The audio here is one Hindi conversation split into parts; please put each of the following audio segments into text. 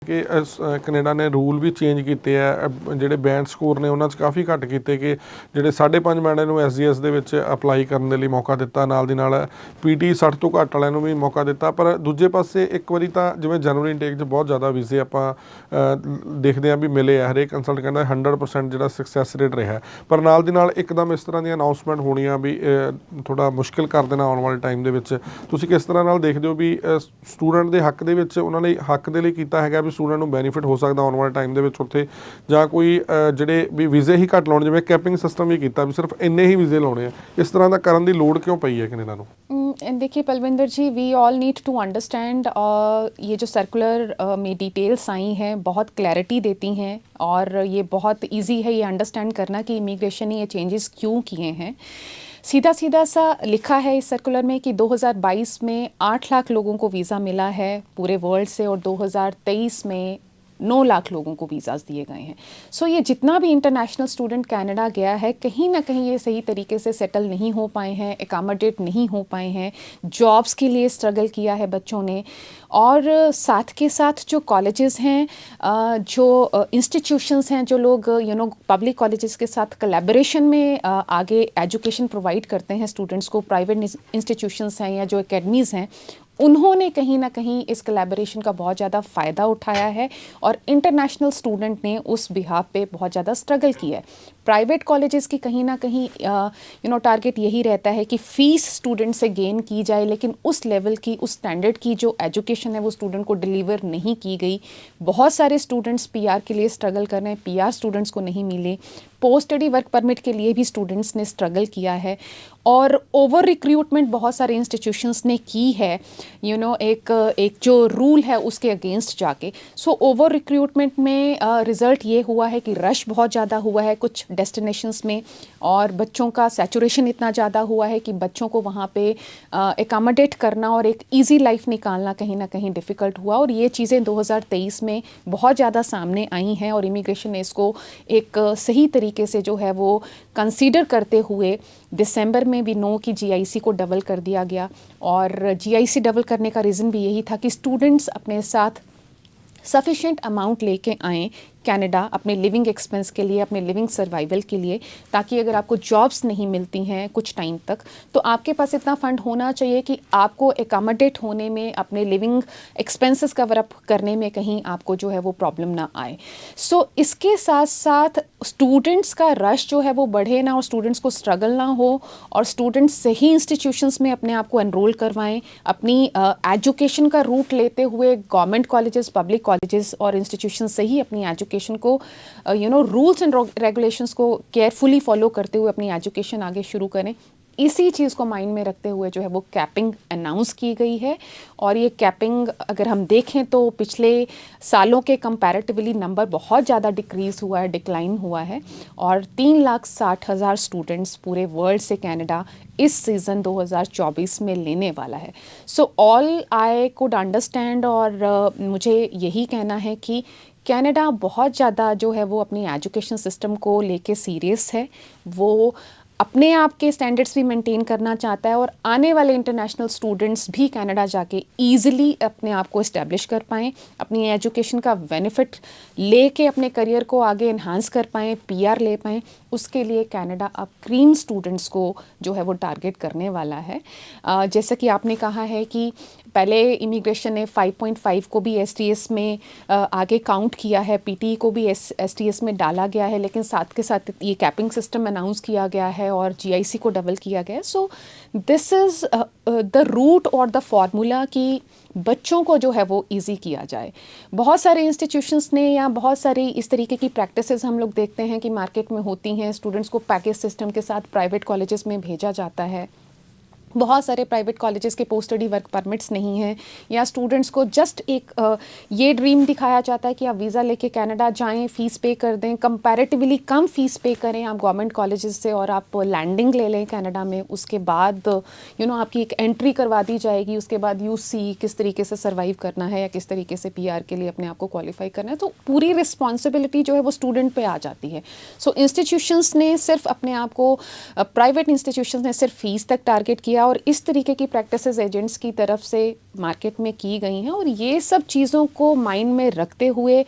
कि कनेडा ने रूल भी चेंज किए है ਜਿਹੜੇ ਬੈਂਡ ਸਕੋਰ ਨੇ ਉਹਨਾਂ 'ਚ ਕਾਫੀ ਘੱਟ ਕੀਤੇ ਕਿ ਜਿਹੜੇ 5.5 ਬੈਂਡ ਨੂੰ SGS ਦੇ ਵਿੱਚ ਅਪਲਾਈ ਕਰਨ ਦੇ ਲਈ ਮੌਕਾ ਦਿੱਤਾ। ਨਾਲ ਦੀ ਨਾਲ PT 60 ਤੋਂ ਘੱਟ ਵਾਲਿਆਂ ਨੂੰ ਵੀ ਮੌਕਾ ਦਿੱਤਾ। ਪਰ ਦੂਜੇ ਪਾਸੇ ਇੱਕ ਵਾਰੀ ਤਾਂ ਜਿਵੇਂ ਜਨਵਰੀ ਇਨਟੇਕ 'ਚ ਬਹੁਤ ਜ਼ਿਆਦਾ ਵੀਜ਼ੇ ਆਪਾਂ ਦੇਖਦੇ ਹਾਂ ਵੀ ਮਿਲੇ ਆ, ਹਰੇਕ ਕੰਸਲਟ ਕਹਿੰਦਾ 100% ਜਿਹੜਾ ਸਕਸੈਸ ਰੇਟ ਰਿਹਾ। ਪਰ ਨਾਲ ਦੀ ਨਾਲ ਇੱਕਦਮ ਇਸ ਤਰ੍ਹਾਂ ਦੀਆਂ ਅਨਾਊਂਸਮੈਂਟ ਹੋਣੀਆਂ ਵੀ ਥੋੜ੍ਹਾ ਮੁਸ਼ਕਿਲ ਕਰ ਦੇਣਾ ਆਉਣ ਵਾਲੇ ਟਾਈਮ ਦੇ ਵਿੱਚ। ਤੁਸੀਂ ਕਿਸ ਤਰ੍ਹਾਂ ਨਾਲ ਦੇਖਦੇ ਹੋ ਵੀ ਸਟੂਡੈਂਟ ਦੇ ਹੱਕ ਦੇ ਵਿੱਚ ਉਹਨਾਂ ਨੇ ਹੱਕ ਦੇ ਲਈ ਕੀਤਾ ਹੈਗਾ ਵੀ ਸਟੂਡੈਂਟ ਨੂੰ ਬੈਨੀਫਿਟ ਹੋ ਸਕਦਾ ਆਉਣ ਵਾਲੇ ਟਾਈਮ ਦੇ ਵਿੱਚ ਉੱਥੇ, ਜਾਂ ਕੋਈ ਜਿਹੜੇ ਵੀ ਵੀਜ਼ੇ ਹੀ ਘੱਟ ਲਾਉਣ, ਜਿਵੇਂ ਕੈਪਿੰਗ ਸਿਸਟਮ ਵੀ ਕੀਤਾ ਵੀ सिर्फ ਇੰਨੇ ਹੀ ਵੀਜ਼ੇ ਲਾਉਣੇ ਆ, ਇਸ ਤਰ੍ਹਾਂ ਦਾ ਕਰਨ ਦੀ ਲੋੜ ਕਿਉਂ ਪਈ ਹੈ ਕੈਨੇਡਾ ਨੂੰ? देखिए Palwinder ji, we all need to understand ये जो सर्कुलर में डिटेल्स आई हैं बहुत क्लैरिटी देती हैं और ये बहुत इजी है ये अंडरस्टैंड करना कि इमिग्रेशन ने ये चेंजेस क्यों किए हैं। सीधा सीधा सा लिखा है इस सर्कुलर में कि 2022 में 8 लाख लोगों को वीज़ा मिला है पूरे वर्ल्ड से और 2023 में 9 लाख लोगों को वीज़ाज़ दिए गए हैं। सो ये जितना भी इंटरनेशनल स्टूडेंट कनाडा गया है, कहीं ना कहीं ये सही तरीके से सेटल नहीं हो पाए हैं, एकामोडेट नहीं हो पाए हैं, जॉब्स के लिए स्ट्रगल किया है बच्चों ने। और साथ के साथ जो कॉलेजेस हैं, जो इंस्टीट्यूशंस हैं, जो लोग पब्लिक कॉलेजेस के साथ कोलैबोरेशन में आगे एजुकेशन प्रोवाइड करते हैं स्टूडेंट्स को, प्राइवेट इंस्टीट्यूशंस हैं या जो एकेडमीज़ हैं, उन्होंने कहीं ना कहीं इस कोलैबोरेशन का बहुत ज़्यादा फ़ायदा उठाया है और इंटरनेशनल स्टूडेंट ने उस बिहाफ पे बहुत ज़्यादा स्ट्रगल किया है। प्राइवेट कॉलेजेस की कहीं ना कहीं टारगेट यही रहता है कि फ़ीस स्टूडेंट से गेन की जाए, लेकिन उस लेवल की, उस स्टैंडर्ड की जो एजुकेशन है वो स्टूडेंट को डिलीवर नहीं की गई। बहुत सारे स्टूडेंट्स PR के लिए स्ट्रगल कर रहे हैं, PR स्टूडेंट्स को नहीं मिले। पोस्ट स्टडी वर्क परमिट के लिए भी स्टूडेंट्स ने स्ट्रगल किया है और ओवर रिक्रूटमेंट बहुत सारे इंस्टीट्यूशंस ने की है, एक जो रूल है उसके अगेंस्ट जाके। सो ओवर रिक्रूटमेंट में रिज़ल्ट ये हुआ है कि रश बहुत ज़्यादा हुआ है कुछ डेस्टिनेशंस में और बच्चों का सैचुरेशन इतना ज़्यादा हुआ है कि बच्चों को वहाँ पे एकामोडेट करना और एक ईजी लाइफ निकालना कहीं ना कहीं डिफ़िकल्ट हुआ। और ये चीज़ें 2023 में बहुत ज़्यादा सामने आई हैं और इमिग्रेशन ने इसको एक सही तरीके से जो है वो कंसीडर करते हुए दिसंबर में भी 9 की GIC को डबल कर दिया गया। और GIC डबल करने का रीज़न भी यही था कि स्टूडेंट्स अपने साथ सफिशेंट अमाउंट लेके आएँ कनाडा अपने लिविंग एक्सपेंस के लिए, अपने लिविंग सर्वाइवल के लिए, ताकि अगर आपको जॉब्स नहीं मिलती हैं कुछ टाइम तक तो आपके पास इतना फ़ंड होना चाहिए कि आपको एकामोडेट होने में, अपने लिविंग एक्सपेंसेस कवर अप करने में कहीं आपको जो है वो प्रॉब्लम ना आए। सो इसके साथ साथ स्टूडेंट्स का रश जो है वो बढ़े ना और स्टूडेंट्स को स्ट्रगल ना हो और स्टूडेंट्स सही इंस्टीट्यूशंस में अपने आप को एनरोल करवाएं, अपनी एजुकेशन का रूट लेते हुए गवर्नमेंट कॉलेजेस, पब्लिक कॉलेजेस और इंस्टीट्यूशन से ही अपनी एजुकेशन को रूल्स एंड रेगुलेशंस को केयरफुली फॉलो करते हुए अपनी एजुकेशन आगे शुरू करें। इसी चीज़ को माइंड में रखते हुए जो है वो कैपिंग अनाउंस की गई है। और ये कैपिंग अगर हम देखें तो पिछले सालों के कंपैरेटिवली नंबर बहुत ज़्यादा डिक्रीज़ हुआ है, डिक्लाइन हुआ है और 3,60,000 स्टूडेंट्स पूरे वर्ल्ड से कनाडा इस सीज़न 2024 में लेने वाला है। So all I could understand और मुझे यही कहना है कि कनाडा बहुत ज़्यादा जो है वो अपनी एजुकेशन सिस्टम को लेके सीरियस है। वो अपने आप के स्टैंडर्ड्स भी मेंटेन करना चाहता है और आने वाले इंटरनेशनल स्टूडेंट्स भी कनाडा जाके ईजिली अपने आप को इस्टेब्लिश कर पाएँ, अपनी एजुकेशन का बेनिफिट लेके अपने करियर को आगे इन्हांस कर पाएँ, PR ले पाएँ। उसके लिए कनाडा अब क्रीम स्टूडेंट्स को जो है वो टारगेट करने वाला है। जैसा कि आपने कहा है कि पहले इमिग्रेशन ने 5.5 को भी STS में आगे काउंट किया है, PTE को भी STS में डाला गया है, लेकिन साथ के साथ ये कैपिंग सिस्टम अनाउंस किया गया है और GIC को डबल किया गया है। So this is the root और द फार्मूला कि बच्चों को जो है वो इजी किया जाए। बहुत सारे इंस्टीट्यूशंस ने या बहुत सारी इस तरीके की प्रैक्टिसेस हम लोग देखते हैं कि मार्केट में होती हैं। स्टूडेंट्स को पैकेज सिस्टम के साथ प्राइवेट कॉलेजेस में भेजा जाता है। बहुत सारे प्राइवेट कॉलेजेस के पोस्ट स्टडी वर्क परमिट्स नहीं हैं या स्टूडेंट्स को जस्ट एक ये ड्रीम दिखाया जाता है कि आप वीज़ा लेके कनाडा जाएं, फ़ीस पे कर दें, कंपैरेटिवली कम फ़ीस पे करें आप गवर्नमेंट कॉलेजेस से और आप लैंडिंग ले लें कनाडा में। उसके बाद आपकी एक एंट्री करवा दी जाएगी, उसके बाद UC किस तरीके से सर्वाइव करना है या किस तरीके से PR के लिए अपने आप को क्वालिफाई करना है, तो पूरी रिस्पॉन्सिबिलिटी जो है वो स्टूडेंट पे आ जाती है। सो इंस्टीट्यूशंस ने सिर्फ अपने आप को, प्राइवेट इंस्टीट्यूशंस ने सिर्फ फ़ीस तक टारगेट किया गया और इस तरीके की प्रैक्टिसेस एजेंट्स की तरफ से मार्केट में की गई हैं, और ये सब चीज़ों को माइंड में रखते हुए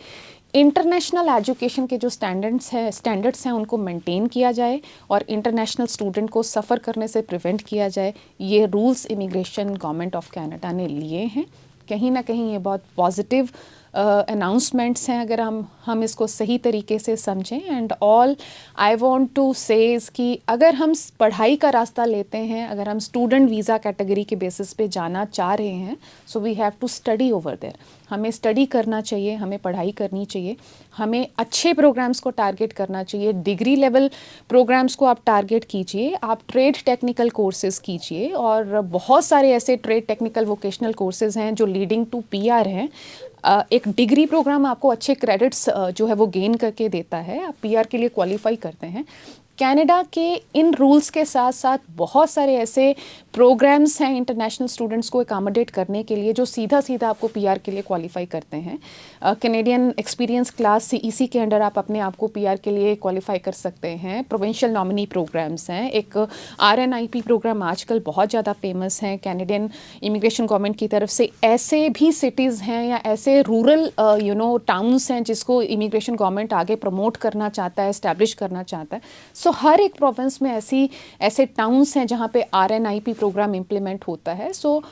इंटरनेशनल एजुकेशन के जो स्टैंडर्ड्स हैं उनको मेंटेन किया जाए और इंटरनेशनल स्टूडेंट को सफ़र करने से प्रिवेंट किया जाए। ये rules immigration government of Canada ने लिए हैं। कहीं ना कहीं ये बहुत पॉजिटिव अनाउंसमेंट्स हैं अगर हम इसको सही तरीके से समझें। And all I want to say कि अगर हम पढ़ाई का रास्ता लेते हैं, अगर हम स्टूडेंट वीज़ा कैटेगरी के बेसिस पे जाना चाह रहे हैं, so we have to study over there. हमें स्टडी करना चाहिए, हमें पढ़ाई करनी चाहिए, हमें अच्छे प्रोग्राम्स को टारगेट करना चाहिए। डिग्री लेवल प्रोग्राम्स को आप टारगेट कीजिए, आप ट्रेड टेक्निकल कोर्सेज़ कीजिए, और बहुत सारे ऐसे ट्रेड टेक्निकल वोकेशनल कोर्सेज़ हैं जो लीडिंग टू पीआर हैं। एक डिग्री प्रोग्राम आपको अच्छे क्रेडिट्स जो है वो गेन करके देता है, आप पीआर के लिए क्वालिफाई करते हैं। कनाडा के इन रूल्स के साथ साथ बहुत सारे ऐसे प्रोग्राम्स हैं इंटरनेशनल स्टूडेंट्स को अकामोडेट करने के लिए जो सीधा सीधा आपको पीआर के लिए क्वालिफाई करते हैं। कैनेडियन एक्सपीरियंस क्लास सीईसी के अंडर आप अपने आप को पीआर के लिए क्वालिफाई कर सकते हैं। प्रोविंशियल नॉमिनी प्रोग्राम्स हैं, एक आरएनआईपी प्रोग्राम आजकल बहुत ज़्यादा फेमस हैं कैनेडियन इमिग्रेशन गवर्नमेंट की तरफ से। ऐसे भी सिटीज़ हैं या ऐसे रूरल टाउन्स हैं जिसको इमिग्रेशन गवर्नमेंट आगे प्रमोट करना चाहता है, इस्टेब्लिश करना चाहता है। सो हर एक प्रोविंस में ऐसे टाउन्स हैं जहाँ पे आरएनआईपी प्रोग्राम इम्प्लीमेंट होता है। सो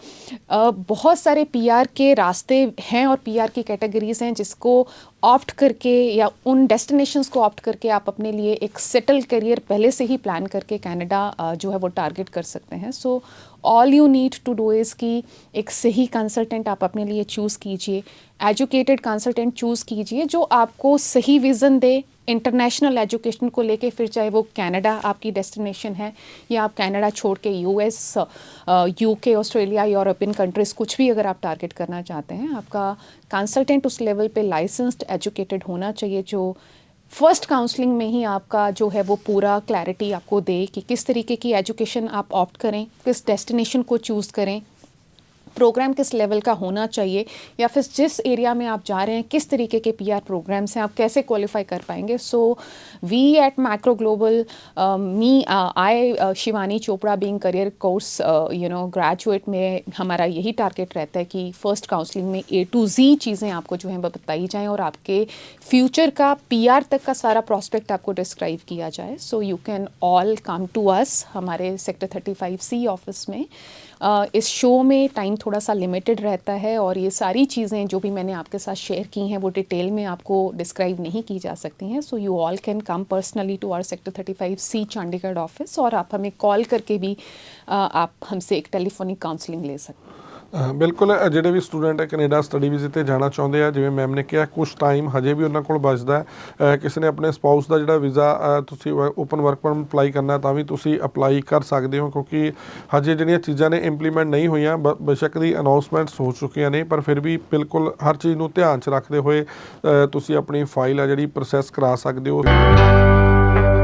बहुत सारे पीआर के रास्ते हैं और पीआर की कैटेगरीज हैं जिसको ऑप्ट करके या उन डेस्टिनेशंस को ऑप्ट करके आप अपने लिए एक सेटल करियर पहले से ही प्लान करके कनाडा जो है वो टारगेट कर सकते हैं। So all you need to do is कि एक सही कंसल्टेंट आप अपने लिए चूज़ कीजिए, एजुकेटेड कंसल्टेंट चूज़ कीजिए जो आपको सही विज़न दे इंटरनेशनल एजुकेशन को लेके, फिर चाहे वो कनाडा आपकी डेस्टिनेशन है या आप कनाडा छोड़ के US, UK, Australia, European countries कुछ भी अगर आप टारगेट करना चाहते हैं, आपका कंसल्टेंट उस लेवल पे लाइसेंस्ड एजुकेटेड होना चाहिए जो फर्स्ट काउंसलिंग में ही आपका जो है वो पूरा क्लैरिटी आपको दे कि किस तरीके की एजुकेशन आप ऑप्ट करें, किस डेस्टिनेशन को चूज़ करें, प्रोग्राम किस लेवल का होना चाहिए, या फिर जिस एरिया में आप जा रहे हैं किस तरीके के पीआर प्रोग्राम्स हैं, आप कैसे क्वालिफाई कर पाएंगे। So we at Macro Global, I Shivani Chopra being career course graduate में हमारा यही टारगेट रहता है कि फ़र्स्ट काउंसलिंग में A to Z चीज़ें आपको जो है बताई जाएँ और आपके फ्यूचर का पीआर तक का सारा प्रॉस्पेक्ट आपको डिस्क्राइब किया जाए। So you can all come to us हमारे सेक्टर 35C ऑफिस में। इस शो में टाइम थोड़ा सा लिमिटेड रहता है और ये सारी चीज़ें जो भी मैंने आपके साथ शेयर की हैं वो डिटेल में आपको डिस्क्राइब नहीं की जा सकती हैं। So you all can come personally to our sector 35C Chandigarh office, और आप हमें कॉल करके भी आप हमसे एक टेलीफोनिक काउंसलिंग ले सकते हैं। ਬਿਲਕੁਲ ਜਿਹੜੇ ਵੀ ਸਟੂਡੈਂਟ ਕੈਨੇਡਾ ਸਟੱਡੀ ਵੀਜ਼ੇ 'ਤੇ ਜਾਣਾ ਚਾਹੁੰਦੇ ਆ, ਜਿਵੇਂ ਮੈਮ ਨੇ ਕਿਹਾ ਕੁਛ ਟਾਈਮ ਹਜੇ ਵੀ ਉਹਨਾਂ ਕੋਲ ਬਚਦਾ ਹੈ। ਕਿਸੇ ਨੇ ਆਪਣੇ ਸਪਾਊਸ ਦਾ ਜਿਹੜਾ ਵੀਜ਼ਾ ਤੁਸੀਂ ਓਪਨ ਵਰਕ ਪਰਮਿਟ ਅਪਲਾਈ ਕਰਨਾ ਤਾਂ ਵੀ ਤੁਸੀਂ ਅਪਲਾਈ ਕਰ ਸਕਦੇ ਹੋ, ਕਿਉਂਕਿ ਹਜੇ ਜਿਹੜੀਆਂ ਚੀਜ਼ਾਂ ਨੇ ਇੰਪਲੀਮੈਂਟ ਨਹੀਂ ਹੋਈਆਂ। ਬੇਸ਼ੱਕ ਦੀ ਅਨਾਊਂਸਮੈਂਟਸ ਹੋ ਚੁੱਕੀਆਂ ਨੇ, ਪਰ ਫਿਰ ਵੀ ਬਿਲਕੁਲ ਹਰ ਚੀਜ਼ ਨੂੰ ਧਿਆਨ 'ਚ ਰੱਖਦੇ ਹੋਏ ਤੁਸੀਂ ਆਪਣੀ ਫਾਈਲ ਆ ਜਿਹੜੀ ਪ੍ਰੋਸੈਸ ਕਰਾ ਸਕਦੇ ਹੋ।